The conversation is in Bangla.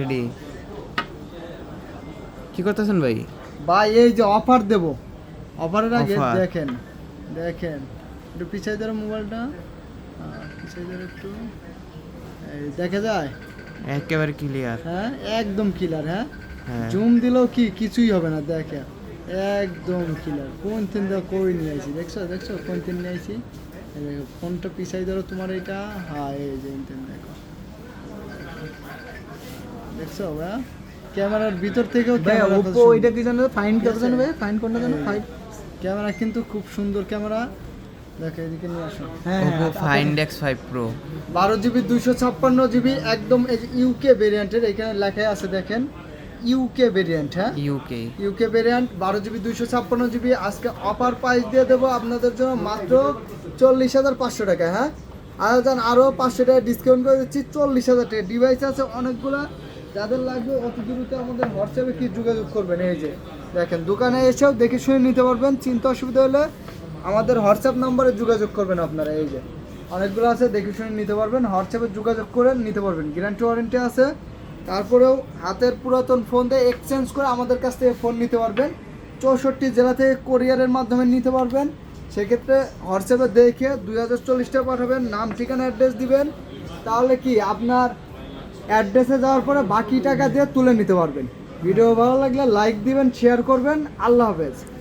রেডি কি করতেছেন ভাই? ভাই এই যে অফার দেব, অফারের আগে Offer? দেখেন দেখেন একটু পিছাই ধরো মোবাইলটা, পিছাই ধরো একটু, এই দেখা যায় একেবারে ক্লিয়ার। হ্যাঁ একদম ক্লিয়ার। হ্যাঁ হ্যাঁ জুম দিলেও কিছুই হবে না, দেখেন একদম ক্লিয়ার। কোন তিন দা কই নিয়ে আইছি, দেখছো দেখছো কোন তিন নিয়ে আইছি। এই দেখো ফোনটা পিছাই ধরো তোমার এটা, হ্যাঁ এই যে তিন দেখো, দেখছো ভাই ক্যামেরার ভিতর থেকেও ক্যামেরা ওপো এটা কি জানো, ফাইন কত জানো ভাই, ফাইন কোনটা জানো, 5 ক্যামেরা কিন্তু খুব সুন্দর ক্যামেরা। দেখো এদিকে নিয়ে আসো। Oppo Find X5 Pro 12GB 256GB একদম এই যে ইউকে ভেরিয়েন্টের, এখানে লেখাই আছে দেখেন ইউকে ভেরিয়েন্ট। হ্যাঁ UK UK variant 12GB 256GB আজকে অফার প্রাইস দিয়ে দেবো আপনাদের জন্য মাত্র 40,500 টাকা। হ্যাঁ আরও 500 টাকা ডিসকাউন্ট করে দিচ্ছি, 40,000 টাকা। ডিভাইস আছে অনেকগুলো, যাদের লাগবে অতি দ্রুত আমাদের হোয়াটসঅ্যাপে কি যোগাযোগ করবেন। এই যে দেখেন দোকানে এসেও দেখে শুনে নিতে পারবেন, চিন্তা অসুবিধা হলে আমাদের হোয়াটসঅ্যাপ নম্বরে যোগাযোগ করবেন আপনারা। এই যে অনেকগুলো আছে, দেখে শুনে নিতে পারবেন, হোয়াটসঅ্যাপে যোগাযোগ করে নিতে পারবেন, গ্যারান্টি ওয়ারেন্টি আছে। তারপরেও হাতের পুরাতন ফোন দিয়ে এক্সচেঞ্জ করে আমাদের কাছ থেকে ফোন নিতে পারবেন। 64 জেলা থেকে কোরিয়ারের মাধ্যমে নিতে পারবেন। সেক্ষেত্রে হোয়াটসঅ্যাপে দেখে 2040 টাকা পাঠাবেন, নাম ঠিকানা অ্যাড্রেস দিবেন, তাহলে কি আপনার অ্যাড্রেসে যাওয়ার পরে বাকি টাকা দিয়ে তুলে নিতে পারবেন। ভিডিও ভালো লাগলে লাইক দিবেন, শেয়ার করবেন। আল্লাহ হাফেজ।